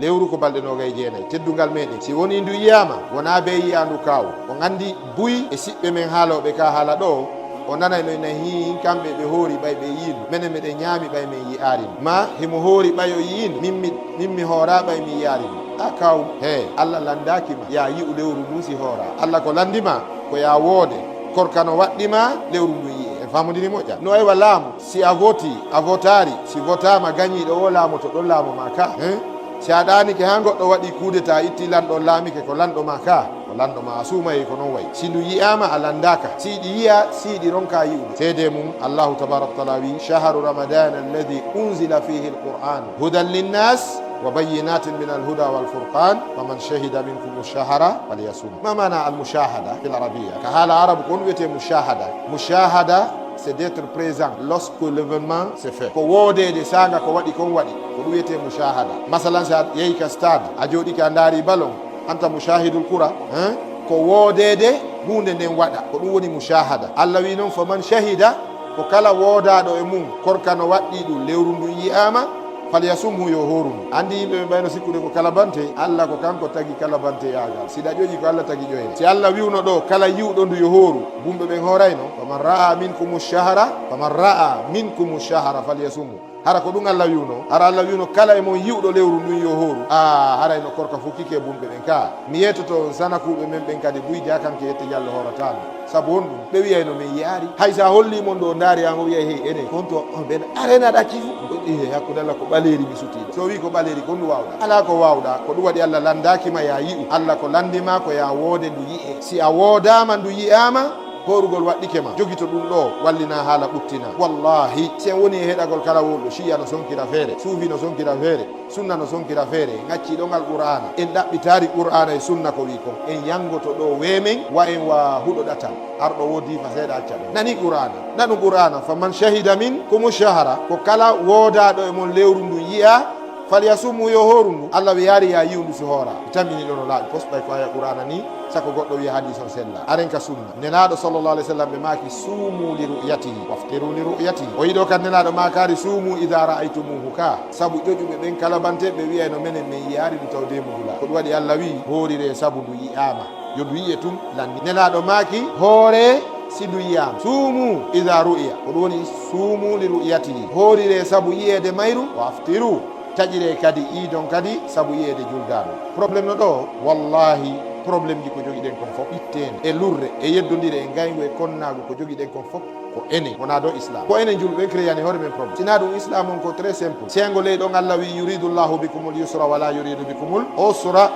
lewru ko balɗe nogay jeenayi teddugal meɗen si woni ndu yiyama wona be yiyandu kaw o gandi buy e siɓɓe men haaloɓe ka haala ɗo o nanay no nahi kamɓe ɓe hoori ɓay ɓe yiinu minen miɗen ñaami ɓay min yi'arino ma himo hoori ɓay o yiino min mi hoora ɓay mi yiyarino a kaw he Allah landakima ya yi'u lewru ndu si hoora Allah ko landima ko ya woode korkano waɗɗima lewru ndu yi'e en famodini moƴƴa no ewa laamu si a voti a votari si votama gañiɗo o laamu to ɗon laamu ma ka si a ɗanike ha goɗɗo waɗi kudeta itti lanɗon laamike ko lanɗo ma ka ko lanɗo ma a Suumayę ko non wayi si ndu yiyama a landaka siɗi yiya siɗi ronka yi'ude seede mum Allahu tabaraka wa taala wi shahru ramadan alladhi unzila fihi alquran hudan linnas wa bayyinatin min alhuda walfurqan faman shahida minkum ash-shahra falyasum. Ma mana al-mushahada fil arabiyya ka hala arabe ko wiyete mushahada c'est d'être présent lorsque l'événement se fait ko woodede sanga ko waɗi kon waɗi ko ɗum wiyete mushahada. Masalan sa yehi ka stade a jooɗi ka ndaari ballon anta mushahidul kura ko woodede hunde nden waɗa ko ɗum woni mushahada. Allah wi noon faman shahida ko kala woodaɗo e mum korka no waɗɗi ɗum lewru ndun yiyama falyasumhu yo horum. Andi yimɓe ɓe ɓayno sikkude ko kalabante Allah ko kanko tagi kalabante yagal si ɗaƴoji ko Allah tagi ƴoyel si Allah wiwno ɗo kala yiwɗo ndu yo horu bumɓe ɓen horayno faman ra'a minkum shahra falyasumhu hara ko ɗum Allah wiwno hara Allah wiwno kala e mon yiwɗo lewru ndun yo horu harayno korka fukkike bumɓe ɓen ka mi yettoto sanakuɓe men ɓen kadi buy jakanke yette Diallo horatano sabu on ɗum ɓe wiyayno min yaari hay sa hollimon ɗo daari an o wiya hey enen konto ɓen arenaɗa kifu hakkude Allah ko ɓaleri mi sutiɗo so wi ko ɓaleri ko ndu wawɗa ala ko wawɗa ko ɗum waɗi Allah landakima ya yi'u Allah ko landima ko ya woode ndu yi'e si a woodama ndu yi'ama horugol waɗɗike ma jogito ɗum ɗo wallina haala ɓuttina wallahi sen woni e heɗagol kala wonɗo shiya no sonkira feere suufi no sonkira feere sunna no sonkira feere gacciɗongal qur'ana en ɗaɓɓitari qur'ana e sunna ko wi kon en yangoto ɗo wemen wa en wa huɗo ɗatal arɗo wodi fa seeɗa acca ɗo nani qur'ana nanu qur'ana faman shahida minkum shahra ko kala woodaɗo e mon lewru ndu yiya falyasumhu yo horu ndu Allah wi yaari ya yiwndu si hoora tammini ɗo no laaɓi posɓay ko aya qur'ana ni sako goɗɗo wiya hadis on sella aren ka sunna nenaɗo sallllahu alih w sallam ɓe maaki suumu li ru'yatihi waftiru li ru'yatihi o yiɗo kad nenaɗo makari suumu ida ra'aytumuhu ka saabu ƴoƴuɓe ɓen kalabante ɓe wiyayno menen min yiyaari ɗum tawdemo dula ko ɗum waɗi Allah wi hoorire saabu ndu yi'ama yo ndu yi'e tum lanni nenaɗo maaki hoore si ndu yiyama suumu ida ru'ya ko ɗum woni suumu li ru'yatihi hoorire saabu yiyede mayru waftiru taƴire kadi iidon kadi saabu yiyede juldaɗo probléme no ɗo wallahi probléme ji ko joguiɗen kon fof ittene e lurre e yeddodire e gaygu e konnagu ko joguiɗen kon fof ko enen wona do islam ko enen julɓe créani hoore men probléme sina ɗum islam on ko très simple sengo leyɗon Allah wi yuridullahu bikumul yusra wala yuridu bikumul usra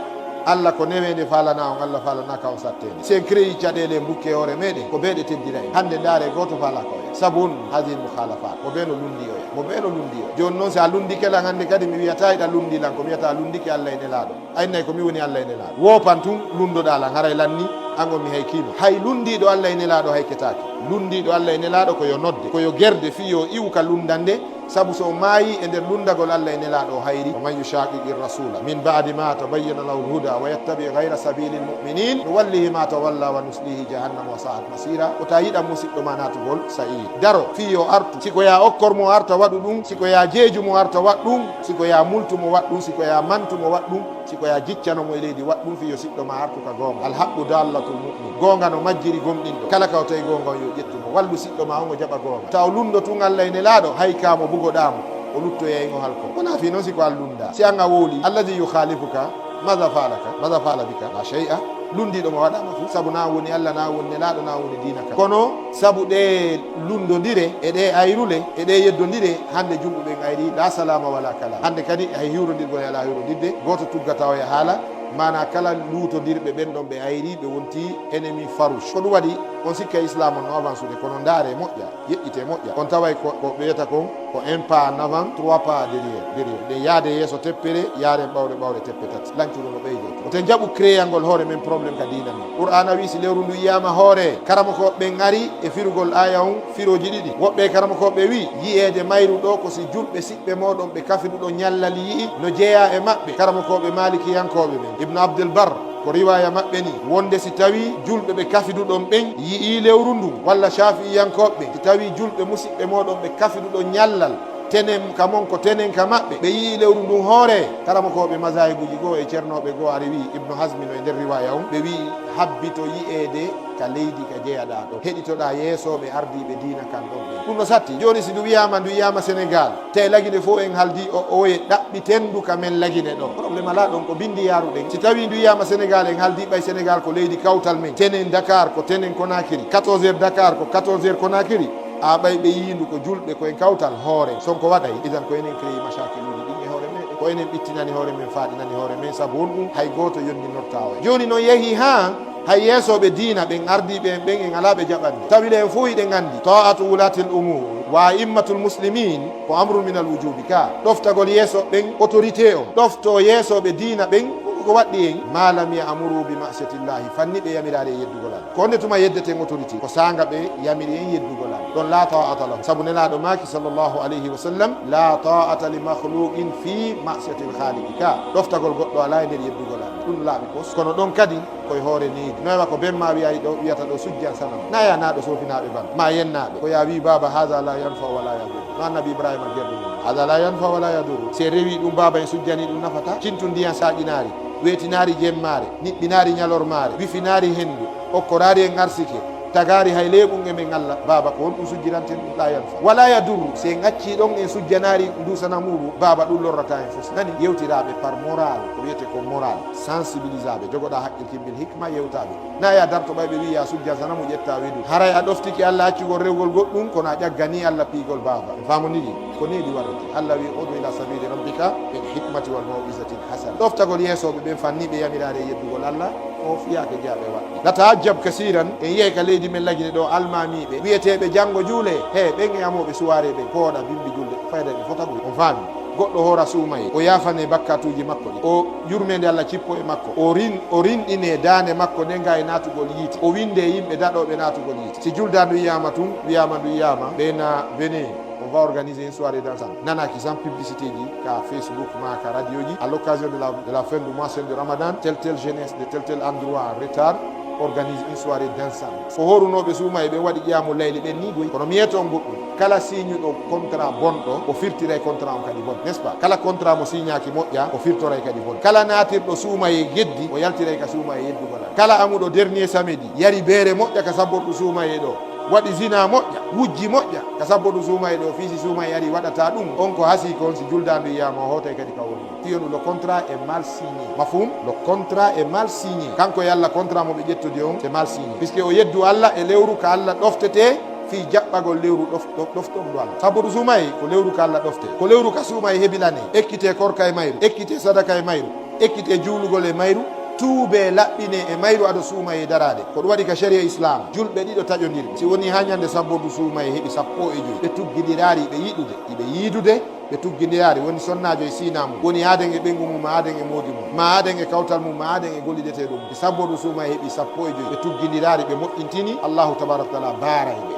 Allah ko newede falana on Allah falana ka on sattede sen créi caɗele bukke hoore meɗen ko beeɗe teddira en hande ndaare goto fala ko sabu on hadil mukhalafat mo ɓeno lundi o joni noon si a lundi kelan hande kadi mi wiyata iɗa lundi lan ko mi wiyata lundike Allah e nelaɗo aynnayi komi woni Allah e nelaɗo wopan tun lundoɗa lan haray lanni ango mi hay kino hay lundiɗo Allah e nelaɗo hay ketake lundiɗo Allah e nelaɗo koyo nodde koyo gerde fiyo iwka lundande sabu so maayi e nder lundagol Allah e nelaɗo hayri wa man yushaqiqi rasula min ba'di ma tabayyana lahu alhuda wa yattabi ghayra sabilil mu'minin nuwallihi ma tawalla wa nuslihi jahannam wa sa'at masira o ta yiɗa musidɗo ma natugol sa'ir daro fiyo artu siko ya okkor mo arta waɗu ɗum siko ya jeeju mo arta waɗ ɗum siko ya multu mo waɗ ɗum siko ya mantu mo waɗ ɗum siko ya jiccano mo e leydi waɗ ɗum fiyo siɗɗo ma artu ka gonga alhaqqu dallatul mu'min gonga no majjiri gomɗinɗo kala ka o tawi gonga on yo ƴettumo wallu siɗɗo ma on o jaɓa gonga taw lundo tun Allah e nelaɗo hay kamo bugoɗamo o luttoyaygo halko wona fi noon siko allunda si an a wooli alladi yukhalifuka mada fala bika la shay'a lundiɗo mo waɗama fu saabu na woni Allah na woni nelaɗo na woni dina ka kono saabu ɗe lundodire e ɗe ayrule e ɗe yeddodire hande julɓe ɓen ayri la salama wala kala hande kadi hay hiwrodirgol ala hiwrodirde goto tuggata o e haala mana kala luutodirɓe ɓen ɗon ɓe ayri ɓe wonti ennemi farouche ko ɗum waɗi on sikka islam on no avance ude kono ndaare moƴƴa yeƴƴite moƴƴa on taway ko ɓe wiyata kon ko un pas en avant 3 pas derrière ɗe yaade yeeso teppere yaaren ɓawɗe teppe tati lancuru no ɓeydo oten jaɓu créangol hoore men probléme ka dina men qur'ana wi si lewru ndu yiyama hoore karamakoɓe ɓen ari e firugol aya on firoji ɗiɗi woɓɓe karamakoɓe wi yiyede mayru ɗo ko si julɓe siɓɓe moɗon ɓe kafiɗuɗo ñallal yii no jeeya e maɓɓe karamakoɓe malikiyankoɓe men ibnu abdul bar ko riwaya maɓɓe ni wonde si tawi julɓe ɓe kafiduɗon ɓen yii lewru ndu walla shafi'iyankoɓe si tawi julɓe musidɓe moɗon ɓe kafiduɗo ñallal tenen kamon ko tenen ka maɓɓe ɓe yii lewru ndun hoore karama koɓe masahibuji goo e ceernoɓe goo ari wi ibnu hasmi no e nder riwaya on ɓe wi habbito yi'ede ka leydi ka jeeyaɗa ɗo heɗitoɗa yeesoɓe ardiɓe diina kan ɗon ɓe ɗum no satti joni si ndu wiyama sénégal te lagine fof en haldi o oye ɗaɓɓitendu kamen lagine ɗo probléme ala ɗon ko bindi yaruɗen si tawi ndu wiyama sénégal en haldi ɓay sénégal ko leydi kawtal men tenen dakar ko tenen konakiri 14 heures dakar ko 14 heures konakiri a ɓay ɓe yindu ko julɓe koyen kawtal hoore sonko waɗay idan ko enen créé machakiluji ɗin e hoore meɗen ko enen ɓittinani hoore men faɗinani hoore men saabu on ɗum hay goto yondinorta o joni noon yeehi ha hay yeesoɓe diina ɓen ardiɓe en ɓen en alaɓe jaɓanni tawile en fof iɗen gandi ta'atu wulatil umur wa immatul muslimin ko amru min al wujubi ka ɗoftagol yeeso ɓen autorité o ɗofto yeesoɓe diina ɓen ko waɗɗi en malam ya amuru bi ma'siyatillahi fanni ɓe yamirade e yeddugol Allah ko nde tuma yeddeten autorité ko sanga ɓe yamiri en yeddugol Allah ɗon la ta'ata lahu saabu nelaɗo maki sallllahu alayhi wa sallam la ta'ata li makhluqin fi ma'siyatil khaliqi ka ɗoftagol goɗɗo ala e nder yeddugol Allah ɗum laaɓi pos kono ɗon kadi koye hoore neydi noywa ko bemma wiyayi ɗo wiyata ɗo sujjan sanam naya naɗo sofinaɓe ban ma yennaɓe ko ya wi baba haha la yanfa wala yadur no annabi ibrahima gerɗum haha la yanfa wala yadur se rewi ɗum baba en sujjani ɗum nafata cintu ndiyan saƴinari wetinari jemmare niɓɓinari ñalormare wifinari hendu okkorari en arsike tagari hay leɓum emen Allah baba ko honɗum sujjiranten ɗum la yanfa wala yadurru se gacci ɗon en sujjanari dusana muɗum baba ɗum lorrata en fof nani yewtiraɓe par moral ko wiyete ko moral sensibilisaɓe jogoɗa haqqil kimbil hikma yewtaɓe na ya darto ɓayɓe wi ya sujjan sana mu ƴetta wedu haray a ɗoftiki Allah accugol rewgol goɗɗum kono a ƴaggani Allah piigol baba famonidi ko neɗi waɗete Allah wi odu ila sabili rabbika bil hikmati wal maw'izatil hasana ɗoftagol yeesoɓe ɓen fanniɓe yamirade yeddugol Allah o fiyake jeeɓe waɗɗi la taajjab kasiran en yiye ka leydi men lagine ɗo almamiɓe wiyeteɓe janggo juule he ɓen e amoɓe suware ɓe kooɗa bimbi julde fayda ɓe fotaɓuy on faami goɗɗo hoora Suumayę o yafane bakkatuji makko ɗi o yurmede Allah cippo e makko o rinɗine dande makko ndenga e natugol yiite o winde yimɓe daɗoɓe natugol yiite si julda ndu yiyama tun wiyama ndu yiyama ɓena venez on va organiser une soirée dansante nanaki sans publicité ji ka Facebook ma ka radio ji à l'occasion de la fin du mois saint de ramadan tel jeunesse de tel endroit en retard organise une soirée dansante ko horunoɓe Suumayę ɓe waɗi ƴiyamu layli ɓen ni goyi kono miyeto goɗɗum kala signe ɗo contrat bonɗo o firtira contrat on kadi bon n'est ce pas kala contrat mo signaki moƴƴa o firtoray kadi bon kala natirɗo Suumayę geddi o yaltiray ka Suumayę yeddugolal kala amuɗo dernier samedi yari beere moƴƴa ka sabboɗo Suumayę ɗo waɗi zina moƴƴa wujji moƴƴa ka sabboɗo Suumayę ɗo fiisi Suumayę ari waɗata ɗum on ko haasi kon si juldandu yiyama o hotay kadi ka woni tiyonu le contrat est mal signé mafhum le contrat est mal signé kanko e Allah contrat mo ɓe ƴettodi on c'est mal signé puisque o yeddu Allah e lewru ka Allah ɗoftete fi jaɓɓagol lewru ɗofton ɗo Allah sabboɗo Suumayę ko lewru ka Allah ɗofte ko lewru ka Suumayę heɓilane ekkite korka e mayru ekkite sadaka e mayru ekkite juulugol e mayru tuube laɓɓine e mayru aɗa Suumayę darade ko ɗum waɗi ka sharia islam julɓe ɗiɗo taƴodiri si woni ha ñande sabbodu Suumayę heeɓi 15 ɓe tuggidirari ɓe yiɗude iɓe yiidude ɓe tuggidirari woni sonnajo e sina mum woni aden e ɓengu mum ma aden e moodi mum ma aden e kawtal mum ma aden e gollidete ɗum e sabbodu Suumayę heeɓi 15 ɓe tuggidirari ɓe moƴƴintini Allahu tabaraka taala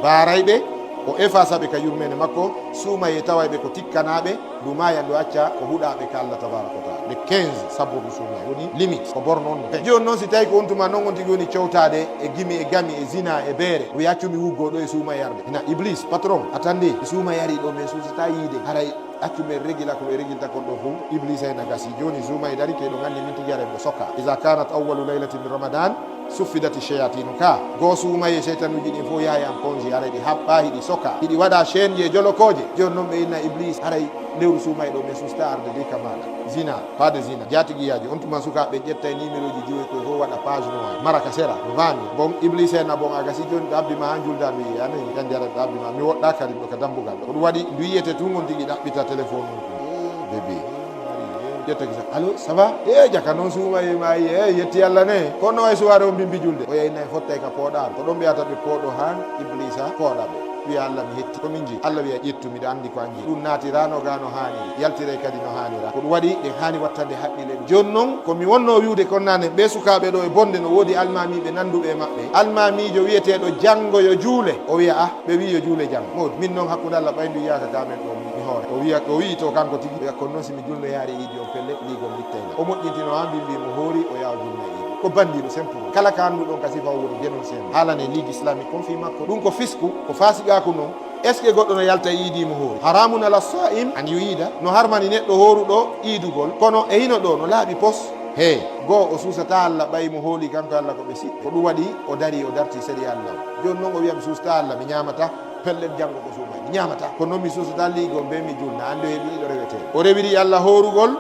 baarayɓe o effasaɓe ka yurmene makko Suumayę tawayɓe ko tikkanaɓe dumaya ndu acca ko huɗaɓe ka Allah tabaraka taala le 15 sabbodu Suumayę woni limite ko borno on ɗo joni noon si tawi ko on tuma noon on tigui woni cewtade e gimi e gami e zina e beere o yaccumi wuggo ɗo e Suumayę arde ina iblis patron attendez Suumayę ari ɗo mais susata yiide haray accumen régila koɓe régilta kon ɗo fof iblis hayna gasi joni Suumayę dari ke ɗo gandi min tigui aren ɗo sokka iza kanat awwalu laylatin min ramadan suffidati shayatinu ka go Suumayę seytanuji ɗin fof yahay en congé haray ɗi haɓɓa hiɗi soka hiɗi waɗa chaine je jolokoje joni noon ɓe inna iblis haray lewru Suumayę ɗo mais susta arde de kamala zina pas de zina jatiguiyaji on tuma sukaɓe ƴetta numéro ji jiwoy koye fof waɗa page noir maraka sera vami bon iblis henna bon aga si joni ɗo abbima ha julda mi wiyi anayi kandi ara ɗo abbima mi woɗɗa kadi ɗo ka dambugal ɗo ko ɗum waɗi ndu yiyete tun on tigui ɗaɓɓita téléphone mum bébé ƴettaki sa allo ça va e jaka noon Suumayę mayi e yetti Allah ne kono way suware o mbimbi julde o yaynayi fottay ka pooɗaro ko ɗon mbiyata ɓe pooɗo han iblisa pooɗaɓe wiya Allah mi hetti komin jii Allah wiya ƴettu miɗa andi ko anji ɗum naatirano ga no haniri yaltiray kadi no hanira ko ɗum waɗi ɗen hani wattande haqqille joni noon komi wonno wiwde konnane ɓe sukaɓe ɗo e bonde no woodi almamiɓe nanduɓe maɓɓe almamijo wiyeteɗo janggo yo juule o wiya ɓe wi yo juule janggo mawɗi min noon hakkude Allah ɓaydu yiyaka kamen ɗo mi hoore o wi to kanko tigui kono noon simi julno yaari idi on pelle ligol littayna o moƴƴintino ha mbimo hoori o yawa julna idi ko bandiɗo simple kala ka anduɗon ka sifa wuro jenon sen haalane ligue islamique kon fi makko ɗum ko fisku ko fasiqaku noon est ce que goɗɗo no yalta iidimo hoori haramun ala saim an yuyida no harmani neɗɗo hooruɗo iidugol kono e hino ɗo no laaɓi pos he goo o suusata Allah ɓayi mo hooli kanko Allah ko ɓe si ko ɗum waɗi o dari o darti séri Allah joni noon o wiya mi suusata Allah mi ñamata pellel janngo ko suumay mi ñamata kono noon mi suusata liigo mbe mi julna ande o heeɓi ɗiɗo rewete o rewiɗi Allah hoorugol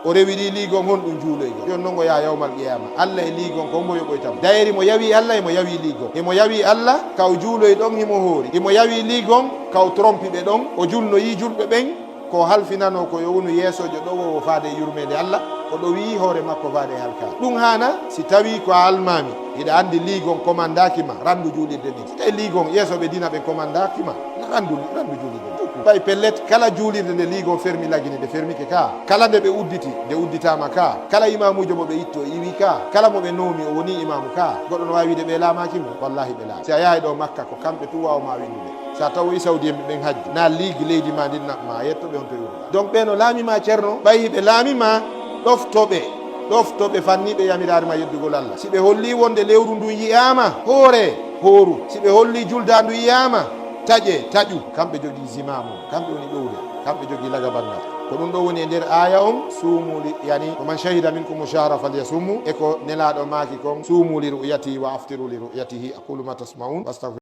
o rewiɗi liigon honɗum juuloygol joni noon o yaha yawmal qiyama Allah e liigon ko mbo yoɓoytamo dayri mo yawi Allah emo yawi liigon emo yawi Allah kaw juuloy ɗon himo hoori imo yawi liigon kaw trompi ɓe ɗon o julnoyi julɓe ɓen ko halfinano ko yo wonu yeesojo ɗo o faade yurmede Allah oɗo wi hoore makko faade halka ɗum hana si tawi ko almami hiɗa andi liigon commandaki ma randu juulirde ni si tawi liigon yeesoɓe dina ɓe commandaki ma randu juulirde ɓay pellet kala juulirde nde liigon fermi lagini nde fermike ka kala nde ɓe udditi nde udditama ka kala imamujo mo ɓe itto iwi ka kala mo ɓe noomi o woni imamu ka goɗɗo no wawi wide ɓe laamakimo wallahi ɓe laama si a yahay ɗo makka ko kamɓe tu wawma winnude sa tawoyi saudi en ɓen hajju na liigi leydi ma ndin naɓma yettoɓe on to yurɗa donc ɓe no laamima ceerno ɓayi ɓe laamima ɗoftoɓe fanniɓe yamirare ma yeddugol Allah si ɓe holli wonde lewru ndu yiyama hooru si ɓe holli julda ndu yiyama taƴu kamɓe jogui zimamu kamɓe woni ƴowde kamɓe jogui lagabanda ko ɗum ɗo woni e nder aya on suumuli yani ko man shahida minkum shahra falyasumu e ko nelaɗo maaki kon suumu li ru'yati wa aftiru li ru'yatihi aqulu ma tasma'un